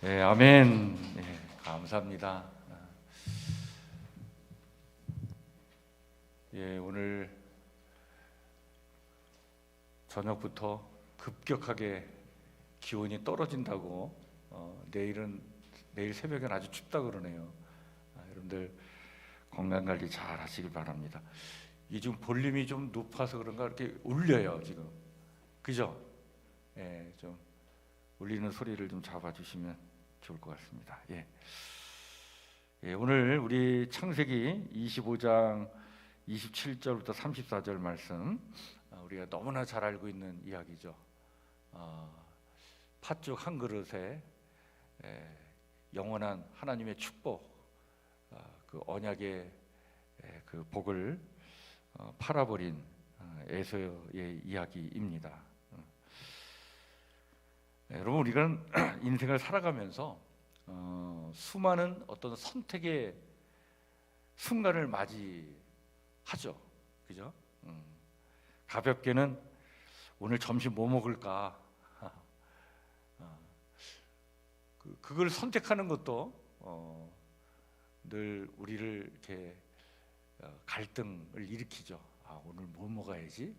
네, 아멘. 네, 감사합니다. 예, 오늘 저녁부터 급격하게 기온이 떨어진다고 내일 새벽엔 아주 춥다 그러네요. 여러분들 건강 관리 잘 하시길 바랍니다. 이 지금 볼륨이 좀 높아서 그런가 이렇게 울려요 지금, 그죠? 예, 좀 울리는 소리를 좀 잡아주시면 좋을 것 같습니다. 예, 오늘 우리 창세기 25장 27절부터 34절 말씀, 우리가 너무나 잘 알고 있는 이야기죠. 팥죽 한 그릇에 영원한 하나님의 축복, 그 언약의 그 복을 팔아버린 에서의 이야기입니다. 여러분, 우리가 인생을 살아가면서 수많은 어떤 선택의 순간을 맞이하죠, 그죠? 가볍게는 오늘 점심 뭐 먹을까? 그걸 선택하는 것도 늘 우리를 이렇게 갈등을 일으키죠. 오늘 뭐 먹어야지?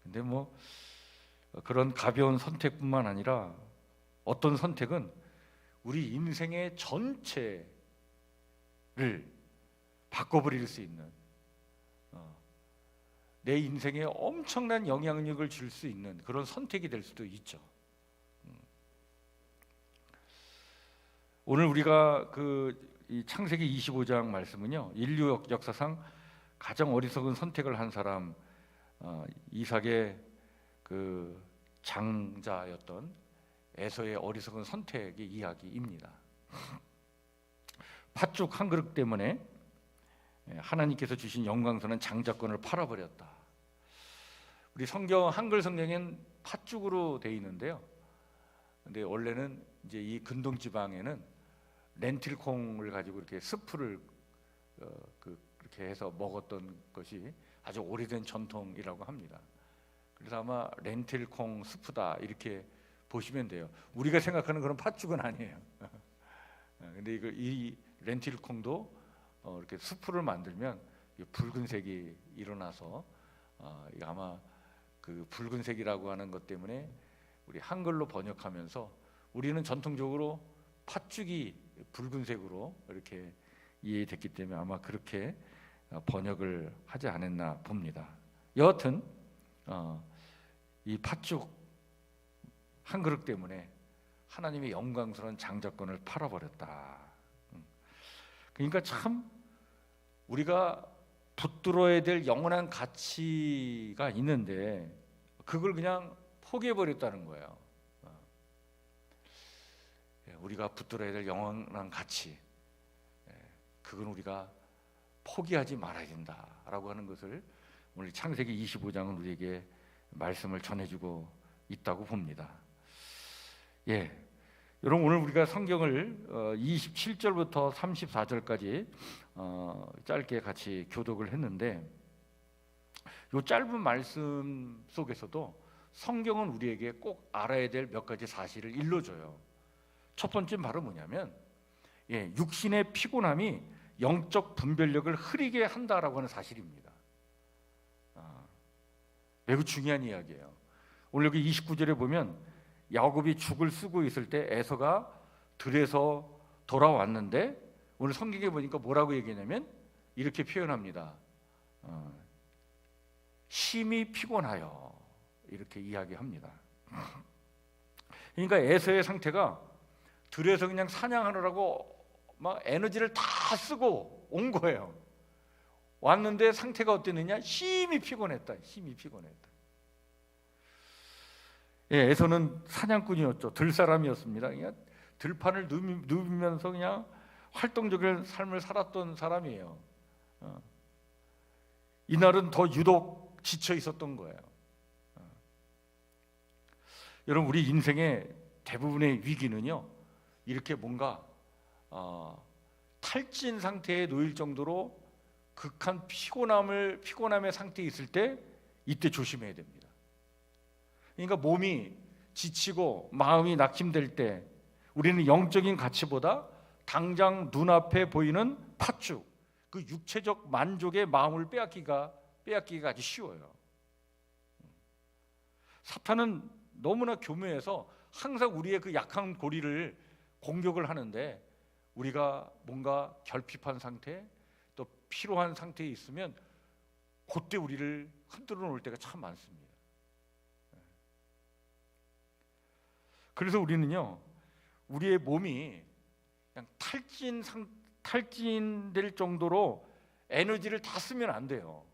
근데 그런 가벼운 선택뿐만 아니라 어떤 선택은 우리 인생의 전체를 바꿔버릴 수 있는, 내 인생에 엄청난 영향력을 줄 수 있는 그런 선택이 될 수도 있죠. 오늘 우리가 이 창세기 25장 말씀은요, 인류 역사상 가장 어리석은 선택을 한 사람, 이삭의 그 장자였던 에서의 어리석은 선택의 이야기입니다. 팥죽 한 그릇 때문에 하나님께서 주신 영광스러운 장자권을 팔아버렸다. 우리 성경, 한글 성경엔 팥죽으로 되어 있는데요. 근데 원래는 이제 이 근동 지방에는 렌틸콩을 가지고 이렇게 스프를 그렇게 해서 먹었던 것이 아주 오래된 전통이라고 합니다. 그래서 아마 렌틸콩 스프다 이렇게 보시면 돼요. 우리가 생각하는 그런 팥죽은 아니에요. 근데 이 렌틸콩도 이렇게 스프를 만들면 붉은색이 일어나서 아마 그 붉은색이라고 하는 것 때문에 우리 한글로 번역하면서 우리는 전통적으로 팥죽이 붉은색으로 이렇게 이해됐기 때문에 아마 그렇게 번역을 하지 않았나 봅니다. 여하튼 이 팥죽 한 그릇 때문에 하나님의 영광스러운 장자권을 팔아버렸다. 그러니까 참 우리가 붙들어야 될 영원한 가치가 있는데 그걸 그냥 포기해버렸다는 거예요. 우리가 붙들어야 될 영원한 가치, 그건 우리가 포기하지 말아야 된다라고 하는 것을 오늘 창세기 25장은 우리에게 말씀을 전해주고 있다고 봅니다. 여러분, 오늘 우리가 성경을 27절부터 34절까지 짧게 같이 교독을 했는데, 이 짧은 말씀 속에서도 성경은 우리에게 꼭 알아야 될 몇 가지 사실을 일러줘요. 첫 번째는 바로 뭐냐면, 육신의 피곤함이 영적 분별력을 흐리게 한다라고 하는 사실입니다. 매우 중요한 이야기예요. 오늘 여기 29절에 보면 야곱이 죽을 쓰고 있을 때 에서가 들에서 돌아왔는데, 오늘 성경에 보니까 뭐라고 얘기하냐면 이렇게 표현합니다. 심히 피곤하여, 이렇게 이야기합니다. 그러니까 에서의 상태가 들에서 그냥 사냥하느라고 막 에너지를 다 쓰고 온 거예요. 왔는데 상태가 어땠느냐? 심히 피곤했다. 심히 피곤했다. 에서는 사냥꾼이었죠. 들사람이었습니다. 그냥 들판을 누비면서 그냥 활동적인 삶을 살았던 사람이에요. 이날은 더 유독 지쳐 있었던 거예요. 여러분, 우리 인생의 대부분의 위기는요, 이렇게 뭔가 탈진 상태에 놓일 정도로 극한 피곤함의 상태에 있을 때, 이때 조심해야 됩니다. 그러니까 몸이 지치고 마음이 낙심될 때, 우리는 영적인 가치보다 당장 눈앞에 보이는 팥죽, 그 육체적 만족의 마음을 빼앗기가 아주 쉬워요. 사탄은 너무나 교묘해서 항상 우리의 그 약한 고리를 공격을 하는데, 우리가 뭔가 결핍한 상태, 또 피로한 상태에 있으면 그때 우리를 흔들어 놓을 때가 참 많습니다. 그래서 우리는요, 우리의 몸이 그냥 탈진될 정도로 에너지를 다 쓰면 안 돼요.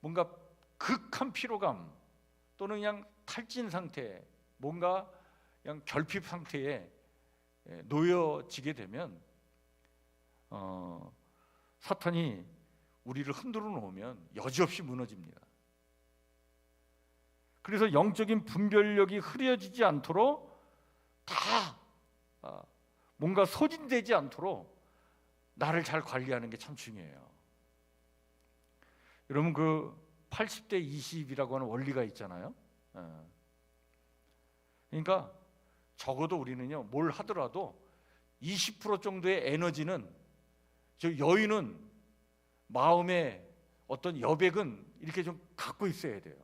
뭔가 극한 피로감 또는 그냥 탈진 상태, 뭔가 그냥 결핍 상태에 놓여지게 되면 사탄이 우리를 흔들어 놓으면 여지없이 무너집니다. 그래서 영적인 분별력이 흐려지지 않도록 다 뭔가 소진되지 않도록 나를 잘 관리하는 게 참 중요해요. 여러분, 그 80대 20이라고 하는 원리가 있잖아요. 그러니까 적어도 우리는요, 뭘 하더라도 20% 정도의 에너지는, 저 여유는, 마음의 어떤 여백은 이렇게 좀 갖고 있어야 돼요.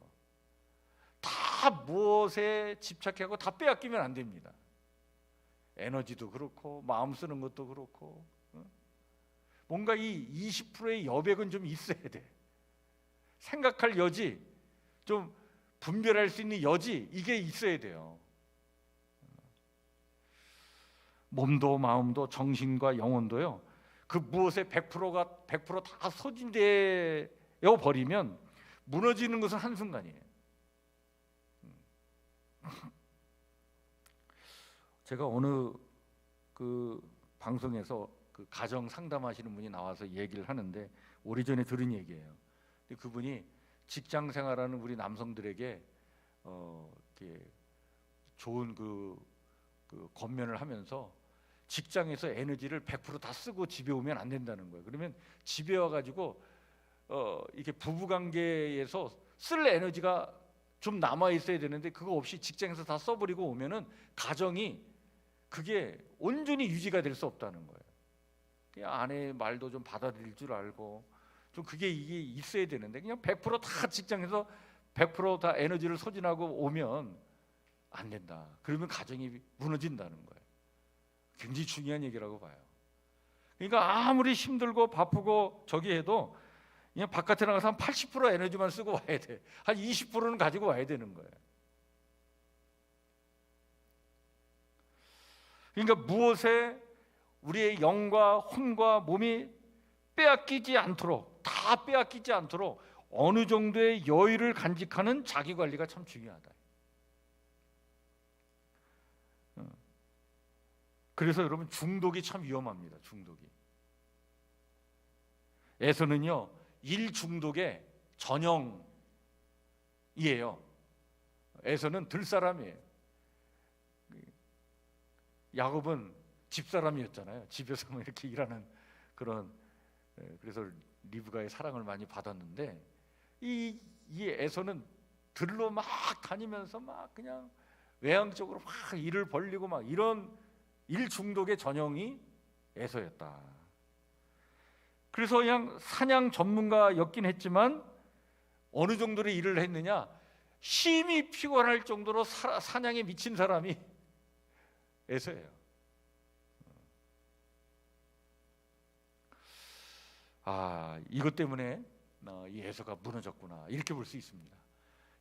다 무엇에 집착하고 다 빼앗기면 안 됩니다. 에너지도 그렇고 마음 쓰는 것도 그렇고, 뭔가 이 20%의 여백은 좀 있어야 돼. 생각할 여지, 좀 분별할 수 있는 여지, 이게 있어야 돼요. 몸도 마음도 정신과 영혼도요, 그 무엇에 100%다 소진되어 버리면 무너지는 것은 한순간이에요. 제가 어느 그 방송에서 그 가정 상담하시는 분이 나와서 얘기를 하는데, 오래전에 들은 얘기예요. 근데 그분이 직장 생활하는 우리 남성들에게 이렇게 좋은 그 권면을 하면서, 직장에서 에너지를 100%다 쓰고 집에 오면 안 된다는 거예요. 그러면 집에 와가지고 이렇게 부부관계에서 쓸 에너지가 좀 남아 있어야 되는데, 그거 없이 직장에서 다 써버리고 오면은 가정이 그게 온전히 유지가 될 수 없다는 거예요. 그냥 아내의 말도 좀 받아들일 줄 알고, 좀 이게 있어야 되는데, 그냥 100%다 직장에서 100%다 에너지를 소진하고 오면 안 된다. 그러면 가정이 무너진다는 거예요. 굉장히 중요한 얘기라고 봐요. 그러니까 아무리 힘들고 바쁘고 저기 해도 그냥 바깥에 나가서 한 80% 에너지만 쓰고 와야 돼. 한 20%는 가지고 와야 되는 거예요. 그러니까 무엇에 우리의 영과 혼과 몸이 빼앗기지 않도록, 다 빼앗기지 않도록 어느 정도의 여유를 간직하는 자기 관리가 참 중요하다. 그래서 여러분, 중독이 참 위험합니다. 중독이. 에서는요, 일 중독의 전형이에요. 에서는 들사람이에요. 야곱은 집사람이었잖아요. 집에서 이렇게 일하는 그런, 그래서 리브가의 사랑을 많이 받았는데, 이 에서는 들로 막 다니면서 막 그냥 외향적으로 막 일을 벌리고 막 이런 일 중독의 전형이 에서였다. 그래서 그냥 사냥 전문가였긴 했지만 어느 정도의 일을 했느냐, 심히 피곤할 정도로 사냥에 미친 사람이 에서예요. 이것 때문에 이 에서가 무너졌구나, 이렇게 볼 수 있습니다.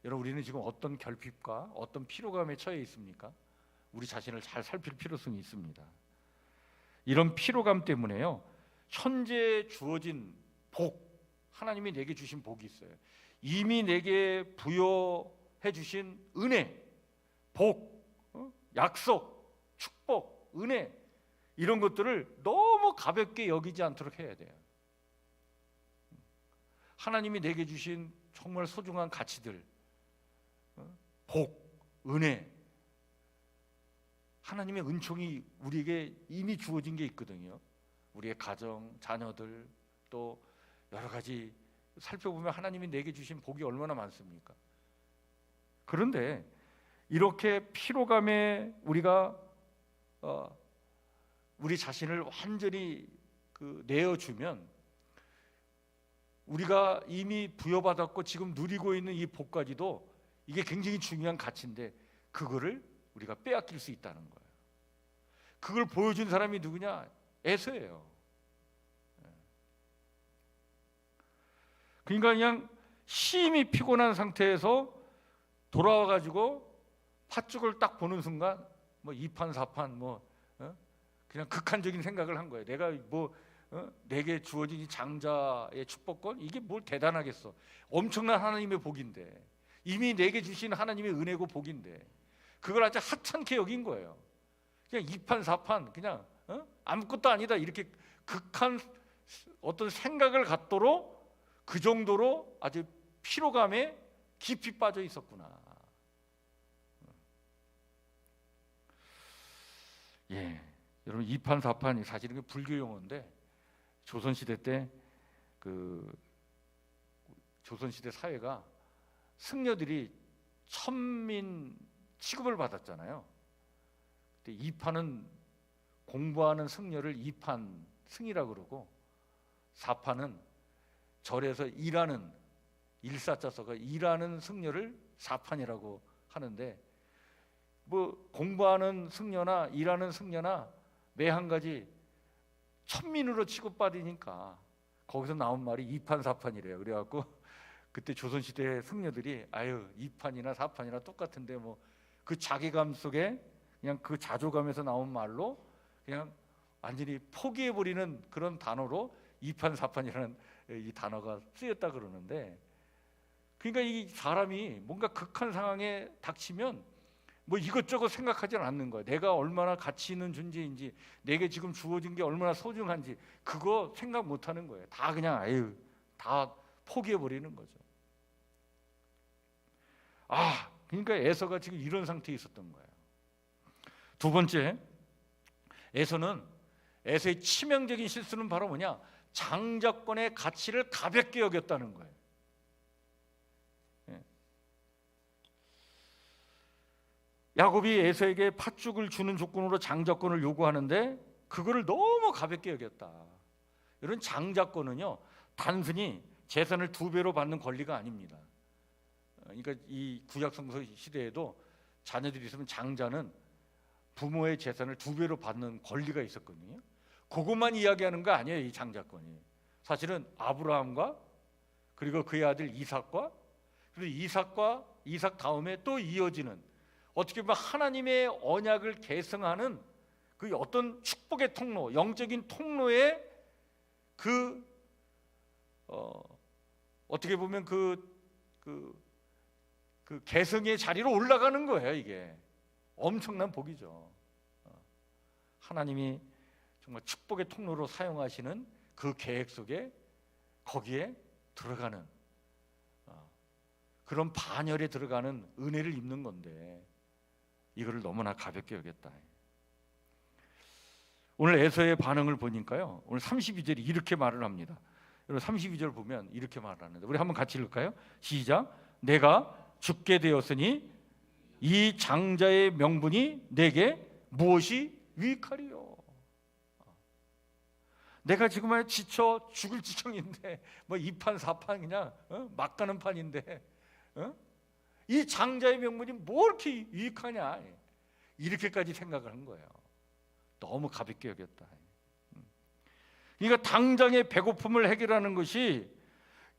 여러분, 우리는 지금 어떤 결핍과 어떤 피로감에 처해 있습니까? 우리 자신을 잘 살필 필요성이 있습니다. 이런 피로감 때문에요, 현재 주어진 복, 하나님이 내게 주신 복이 있어요. 이미 내게 부여해 주신 은혜, 복, 약속, 축복, 은혜, 이런 것들을 너무 가볍게 여기지 않도록 해야 돼요. 하나님이 내게 주신 정말 소중한 가치들, 복, 은혜, 하나님의 은총이 우리에게 이미 주어진 게 있거든요. 우리의 가정, 자녀들, 또 여러 가지 살펴보면 하나님이 내게 주신 복이 얼마나 많습니까? 그런데 이렇게 피로감에 우리가 우리 자신을 완전히 내어주면 우리가 이미 부여받았고 지금 누리고 있는 이 복까지도 이게 굉장히 중요한 가치인데 그거를 우리가 빼앗길 수 있다는 거예요. 그걸 보여준 사람이 누구냐? 에서예요. 그러니까 그냥 심히 피곤한 상태에서 돌아와 가지고 팥죽을 딱 보는 순간 뭐 2판 4판 그냥 극한적인 생각을 한 거예요. 내가 내게 주어진 이 장자의 축복권 이게 뭘 대단하겠어. 엄청난 하나님의 복인데, 이미 내게 주신 하나님의 은혜고 복인데 그걸 아주 하찮게 여긴 거예요. 그냥 2판 4판 그냥 아무것도 아니다 이렇게 극한 어떤 생각을 갖도록 그 정도로 아주 피로감에 깊이 빠져 있었구나. 예, 여러분 2판 4판이 사실은 불교 용어인데 조선시대 때 조선시대 사회가 승려들이 천민 취급을 받았잖아요. 근데 2판은 공부하는 승려를 2판 승이라고 그러고 4판은 절에서 일하는 일사자 써가 일하는 승려를 4판이라고 하는데 뭐 공부하는 승려나 일하는 승려나 매 한 가지 천민으로 취급받으니까 거기서 나온 말이 2판 4판이래요. 그래갖고 그때 조선시대 승려들이 아유 2판이나 4판이나 똑같은데 뭐 그 자괴감 속에 그냥 그 자조감에서 나온 말로 그냥 완전히 포기해버리는 그런 단어로 2판 4판이라는 이 단어가 쓰였다 그러는데, 그러니까 이 사람이 뭔가 극한 상황에 닥치면 뭐 이것저것 생각하지 않는 거예요. 내가 얼마나 가치 있는 존재인지, 내게 지금 주어진 게 얼마나 소중한지 그거 생각 못 하는 거예요. 다 그냥 아유 다 포기해 버리는 거죠. 그러니까 에서가 지금 이런 상태에 있었던 거예요. 두 번째, 에서의 치명적인 실수는 바로 뭐냐? 장자권의 가치를 가볍게 여겼다는 거예요. 야곱이 에서에게 팥죽을 주는 조건으로 장자권을 요구하는데 그거를 너무 가볍게 여겼다. 이런 장자권은요 단순히 재산을 2배로 받는 권리가 아닙니다. 그러니까 이 구약성서 시대에도 자녀들이 있으면 장자는 부모의 재산을 2배로 받는 권리가 있었거든요. 그것만 이야기하는 거 아니에요. 이 장자권이 사실은 아브라함과 그리고 그의 아들 이삭과 그리고 이삭 다음에 또 이어지는 어떻게 보면 하나님의 언약을 계승하는 그 어떤 축복의 통로, 영적인 통로의 어떻게 보면 그 계승의 자리로 올라가는 거예요. 이게 엄청난 복이죠. 하나님이 정말 축복의 통로로 사용하시는 그 계획 속에 거기에 들어가는 그런 반열에 들어가는 은혜를 입는 건데 이거를 너무나 가볍게 여겼다. 오늘 에서의 반응을 보니까요, 오늘 32절이 이렇게 말을 합니다. 여러분 32절 보면 이렇게 말을 하는데 우리 한번 같이 읽을까요? 시작. 내가 죽게 되었으니 이 장자의 명분이 내게 무엇이 유익하리요? 내가 지금 지쳐 죽을 지경인데 뭐 2판 4판 그냥 막 가는 판인데 이 장자의 명분이 뭐 이렇게 유익하냐, 이렇게까지 생각을 한 거예요. 너무 가볍게 여겼다. 그러니까 당장의 배고픔을 해결하는 것이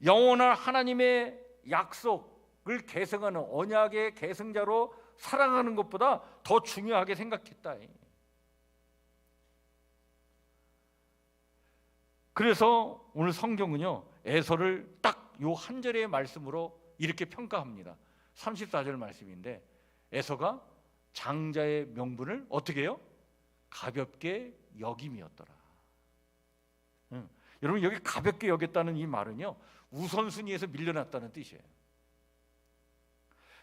영원한 하나님의 약속을 계승하는 언약의 계승자로 살아가는 것보다 더 중요하게 생각했다. 그래서 오늘 성경은요 에서를 딱 요 한 절의 말씀으로 이렇게 평가합니다. 34절 말씀인데 에서가 장자의 명분을 어떻게 해요? 가볍게 여김이었더라. 여러분 여기 가볍게 여겼다는 이 말은요 우선순위에서 밀려났다는 뜻이에요.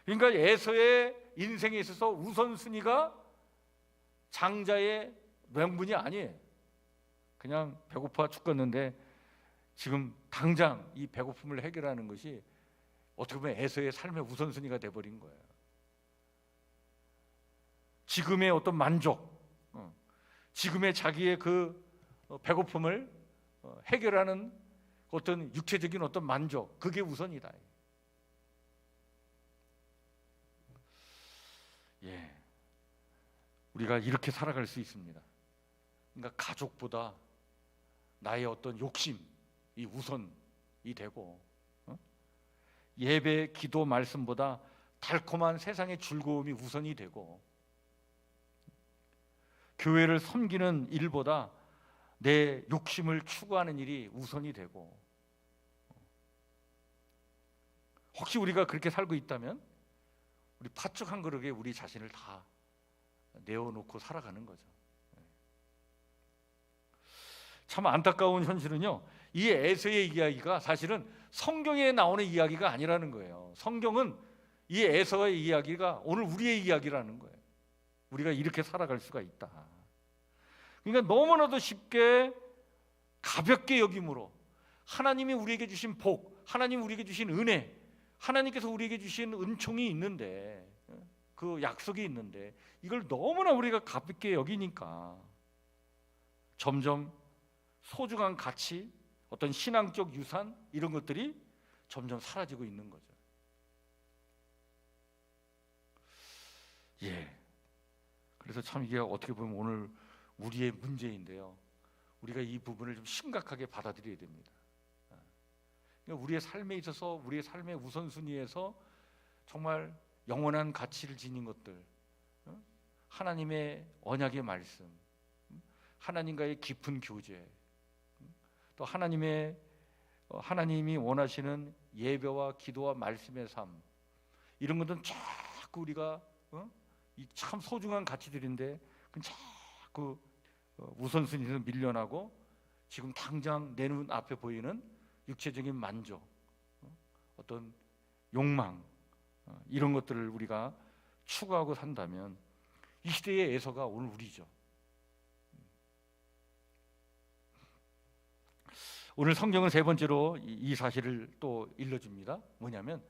그러니까 에서의 인생에 있어서 우선순위가 장자의 명분이 아니에요. 그냥 배고파 죽겠는데 지금 당장 이 배고픔을 해결하는 것이 어떻게 보면 에서의 삶의 우선순위가 돼버린 거예요. 지금의 어떤 만족, 지금의 자기의 그 배고픔을 해결하는 어떤 육체적인 어떤 만족, 그게 우선이다. 예, 우리가 이렇게 살아갈 수 있습니다. 그러니까 가족보다 나의 어떤 욕심이 우선이 되고, 예배, 기도, 말씀보다 달콤한 세상의 즐거움이 우선이 되고, 교회를 섬기는 일보다 내 욕심을 추구하는 일이 우선이 되고, 혹시 우리가 그렇게 살고 있다면 우리 팥죽 한 그릇에 우리 자신을 다 내어놓고 살아가는 거죠. 참 안타까운 현실은요, 이 에서의 이야기가 사실은 성경에 나오는 이야기가 아니라는 거예요. 성경은 이 에서의 이야기가 오늘 우리의 이야기라는 거예요. 우리가 이렇게 살아갈 수가 있다. 그러니까 너무나도 쉽게 가볍게 여김으로 하나님이 우리에게 주신 복, 하나님이 우리에게 주신 은혜, 하나님께서 우리에게 주신 은총이 있는데, 그 약속이 있는데, 이걸 너무나 우리가 가볍게 여기니까 점점 소중한 가치, 어떤 신앙적 유산, 이런 것들이 점점 사라지고 있는 거죠. 예. 그래서 참 이게 어떻게 보면 오늘 우리의 문제인데요, 우리가 이 부분을 좀 심각하게 받아들여야 됩니다. 그러니까 우리의 삶에 있어서, 우리의 삶의 우선순위에서 정말 영원한 가치를 지닌 것들, 하나님의 언약의 말씀, 하나님과의 깊은 교제, 또 하나님이 원하시는 예배와 기도와 말씀의 삶, 이런 것들은 자꾸 우리가 이 참 소중한 가치들인데 자꾸 우선순위에서 밀려나고, 지금 당장 내 눈 앞에 보이는 육체적인 만족, 어떤 욕망, 이런 것들을 우리가 추구하고 산다면 이 시대의 에서가 오늘 우리죠. 오늘 성경은 세 번째로 이 사실을 또 일러줍니다. 뭐냐면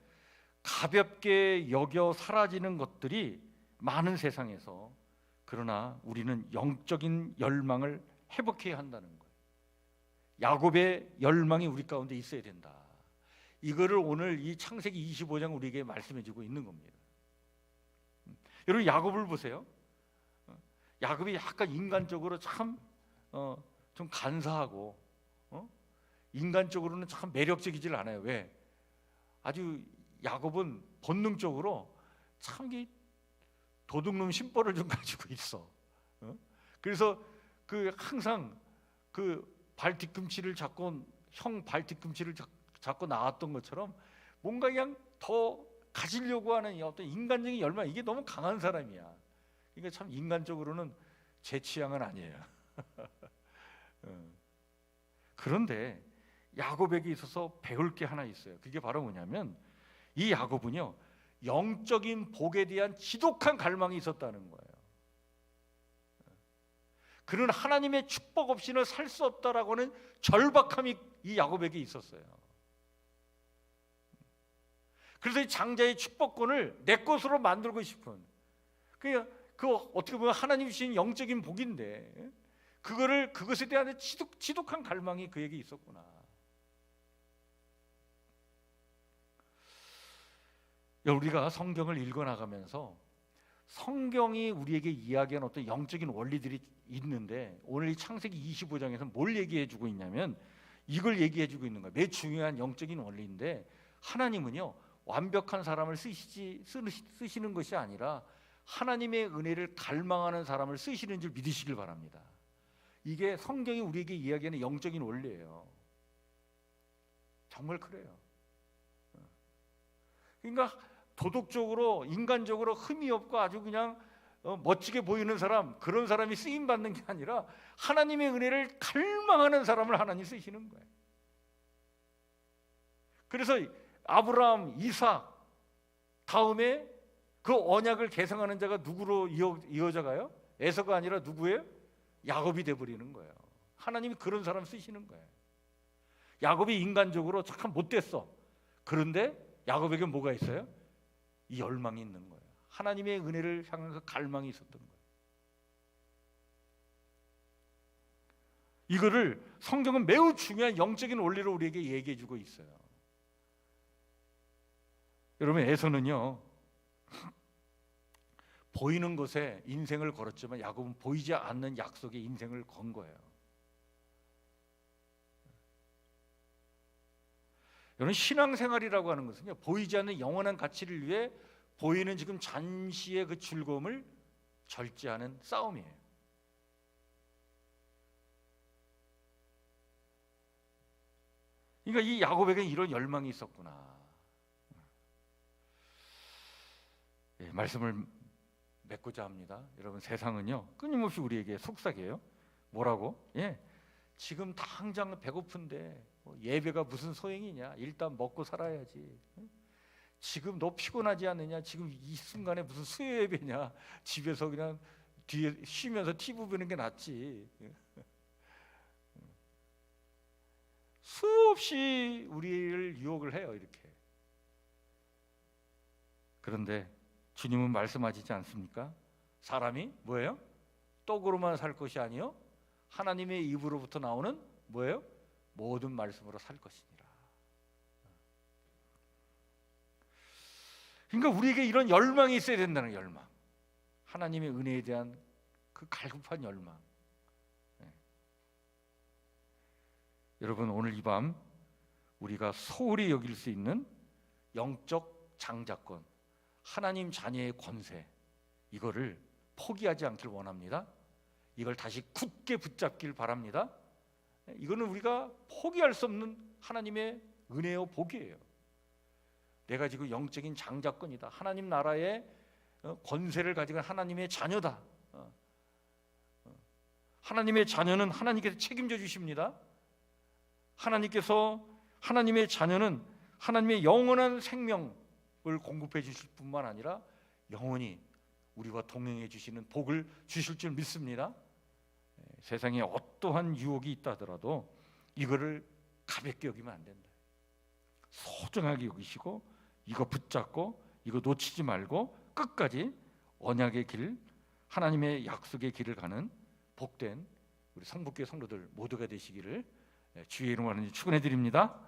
가볍게 여겨 사라지는 것들이 많은 세상에서, 그러나 우리는 영적인 열망을 회복해야 한다는 거예요. 야곱의 열망이 우리 가운데 있어야 된다. 이거를 오늘 이 창세기 25장 우리에게 말씀해 주고 있는 겁니다. 여러분, 야곱을 보세요. 야곱이 약간 인간적으로 참 좀 간사하고, 인간적으로는 참 매력적이질 않아요. 왜? 아주 야곱은 본능적으로 참 도둑놈 심보를 좀 가지고 있어. 그래서 그 항상 그 발 뒤꿈치를 잡고, 형 발 뒤꿈치를 잡고 나왔던 것처럼 뭔가 그냥 더 가지려고 하는 어떤 인간적인 열망, 이게 너무 강한 사람이야. 그러니까 참 인간적으로는 제 취향은 아니에요. 그런데 야곱에게 있어서 배울 게 하나 있어요. 그게 바로 뭐냐면, 이 야곱은요, 영적인 복에 대한 지독한 갈망이 있었다는 거예요. 그는 하나님의 축복 없이는 살 수 없다라고는 절박함이 이 야곱에게 있었어요. 그래서 이 장자의 축복권을 내 것으로 만들고 싶은, 그 어떻게 보면 하나님 주신 영적인 복인데, 그것에 대한 지독한 갈망이 그에게 있었구나. 우리가 성경을 읽어나가면서 성경이 우리에게 이야기하는 어떤 영적인 원리들이 있는데, 오늘 이 창세기 25장에서 뭘 얘기해주고 있냐면 이걸 얘기해주고 있는 거예요. 매우 중요한 영적인 원리인데, 하나님은요, 완벽한 사람을 쓰시는 것이 아니라 하나님의 은혜를 갈망하는 사람을 쓰시는 줄 믿으시길 바랍니다. 이게 성경이 우리에게 이야기하는 영적인 원리예요. 정말 그래요. 그러니까 도덕적으로, 인간적으로 흠이 없고 아주 그냥 멋지게 보이는 사람, 그런 사람이 쓰임 받는 게 아니라 하나님의 은혜를 갈망하는 사람을 하나님 쓰시는 거예요. 그래서 아브라함, 이삭 다음에 그 언약을 계승하는 자가 누구로 이어져가요? 에서가 아니라 누구예요? 야곱이 돼버리는 거예요. 하나님이 그런 사람 쓰시는 거예요. 야곱이 인간적으로 참 못됐어. 그런데 야곱에게 뭐가 있어요? 이 열망이 있는 거예요. 하나님의 은혜를 향해서 갈망이 있었던 거예요. 이거를 성경은 매우 중요한 영적인 원리를 우리에게 얘기해 주고 있어요. 여러분, 에서는요 보이는 것에 인생을 걸었지만 야곱은 보이지 않는 약속에 인생을 건 거예요. 여러분, 신앙생활이라고 하는 것은요 보이지 않는 영원한 가치를 위해 보이는 지금 잠시의 그 즐거움을 절제하는 싸움이에요. 그러니까 이 야곱에게는 이런 열망이 있었구나. 말씀을 맺고자 합니다. 여러분, 세상은요 끊임없이 우리에게 속삭여요. 뭐라고? 지금 당장 배고픈데 예배가 무슨 소용이냐? 일단 먹고 살아야지. 지금 너 피곤하지 않느냐? 지금 이 순간에 무슨 수요 예배냐? 집에서 그냥 뒤에 쉬면서 TV 보는 게 낫지. 수없이 우리를 유혹을 해요, 이렇게. 그런데 주님은 말씀하시지 않습니까? 사람이 뭐예요? 떡으로만 살 것이 아니요 하나님의 입으로부터 나오는 뭐예요? 모든 말씀으로 살 것이니라. 그러니까 우리에게 이런 열망이 있어야 된다는 열망, 하나님의 은혜에 대한 그 갈급한 열망. 여러분, 오늘 이 밤 우리가 소홀히 여길 수 있는 영적 장자권, 하나님 자녀의 권세, 이거를 포기하지 않길 원합니다. 이걸 다시 굳게 붙잡길 바랍니다. 이거는 우리가 포기할 수 없는 하나님의 은혜요 복이에요. 내가 지금 영적인 장자권이다, 하나님 나라의 권세를 가지고 하나님의 자녀다. 하나님의 자녀는 하나님께서 책임져 주십니다. 하나님의 자녀는 하나님의 영원한 생명을 공급해 주실 뿐만 아니라 영원히 우리와 동행해 주시는 복을 주실 줄 믿습니다. 세상에 어떠한 유혹이 있다 하더라도 이거를 가볍게 여기면 안 된다. 소중하게 여기시고 이거 붙잡고 이거 놓치지 말고 끝까지 언약의 길, 하나님의 약속의 길을 가는 복된 우리 성북교회 성도들 모두가 되시기를 주의 이름으로 축원해 드립니다.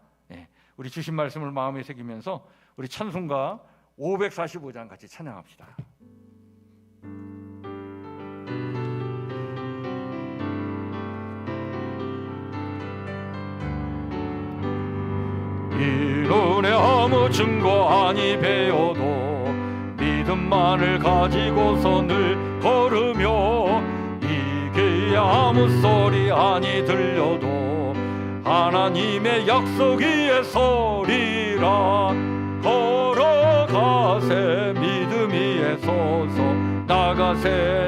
우리 주신 말씀을 마음에 새기면서 우리 찬송가 545장 같이 찬양합시다. 이론에 아무 증거 아니 배워도 믿음만을 가지고서 늘 걸으며 이게 아무 소리 아니 들려도 하나님의 약속 위에 서리라. 걸어가세 믿음 위에 서서 나가세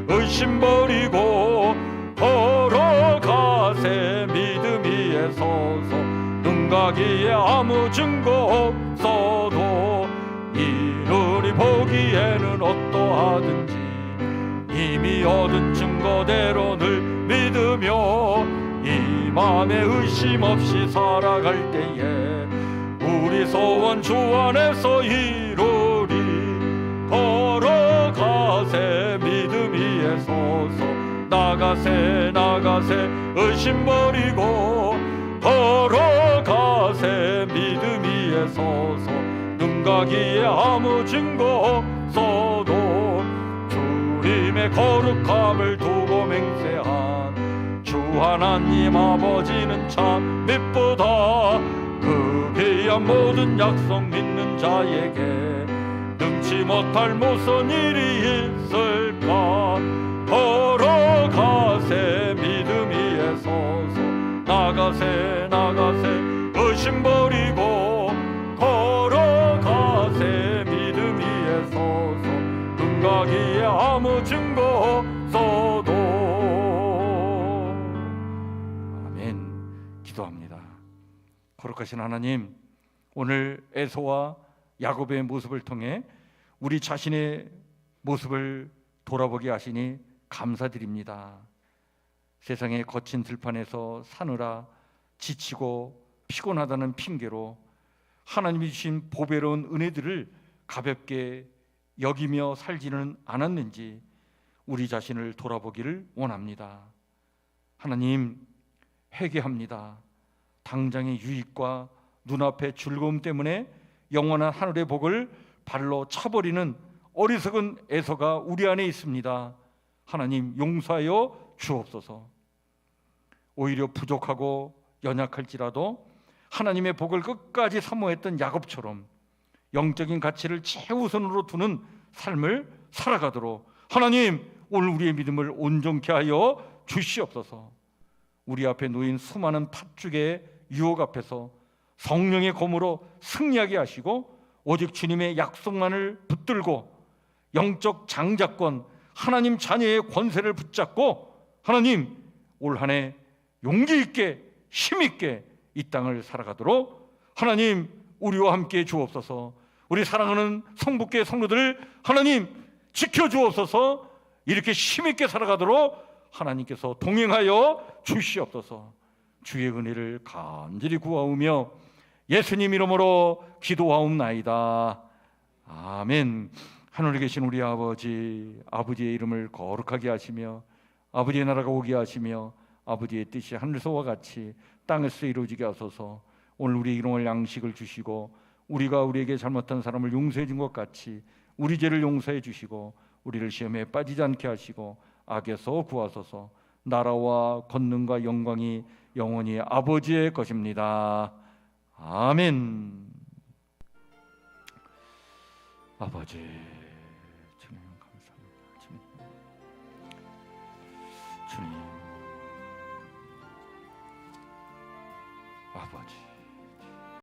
의심 버리고 걸어가세 믿음 위에 서서 눈 가기에 아무 증거 없어도 이 눈이 보기에는 어떠하든지 이미 얻은 증거대로 늘 믿으며 이 맘에 의심 없이 살아갈 때에 우리 소원 주 안에서 이루리. 걸어가세 믿음 위에 서서 나가세 의심 버리고 걸어가세 믿음 위에 서서 눈 가기에 아무 증거 없어도 주님의 거룩함을 두고 맹세한 주 하나님 아버지는 참 미쁘다. 그 귀한 모든 약속 믿는 자에게 능치 못할 무슨 일이 있을까. 걸어가세 믿음 위에 서서 나가세 의심 버리고 걸어가세 믿음 위에 서서 눈 가기에 아무 증거 없어도. 아멘. 기도합니다. 거룩하신 하나님, 오늘 에서와 야곱의 모습을 통해 우리 자신의 모습을 돌아보게 하시니 감사드립니다. 세상의 거친 들판에서 사느라 지치고 피곤하다는 핑계로 하나님이 주신 보배로운 은혜들을 가볍게 여기며 살지는 않았는지 우리 자신을 돌아보기를 원합니다. 하나님, 회개합니다. 당장의 유익과 눈앞의 즐거움 때문에 영원한 하늘의 복을 발로 차버리는 어리석은 애서가 우리 안에 있습니다. 하나님, 용서하여 주옵소서. 오히려 부족하고 연약할지라도 하나님의 복을 끝까지 사모했던 야곱처럼 영적인 가치를 최우선으로 두는 삶을 살아가도록 하나님, 오늘 우리의 믿음을 온전케 하여 주시옵소서. 우리 앞에 놓인 수많은 팥죽의 유혹 앞에서 성령의 검으로 승리하게 하시고 오직 주님의 약속만을 붙들고 영적 장자권, 하나님 자녀의 권세를 붙잡고 하나님, 올 한 해 용기 있게 힘 있게 이 땅을 살아가도록 하나님, 우리와 함께 주옵소서. 우리 사랑하는 성북교회 성도들 하나님 지켜주옵소서. 이렇게 힘 있게 살아가도록 하나님께서 동행하여 주시옵소서. 주의 은혜를 간절히 구하오며 예수님 이름으로 기도하옵나이다. 아멘. 하늘에 계신 우리 아버지의 이름을 거룩하게 하시며 아버지의 나라가 오게 하시며 아버지의 뜻이 하늘에서와 같이 땅에서 이루어지게 하소서. 오늘 우리 일용할 양식을 주시고 우리가 우리에게 잘못한 사람을 용서해 준 것 같이 우리 죄를 용서해 주시고 우리를 시험에 빠지지 않게 하시고 악에서 구하소서. 나라와 권능과 영광이 영원히 아버지의 것입니다. 아멘. 아버지,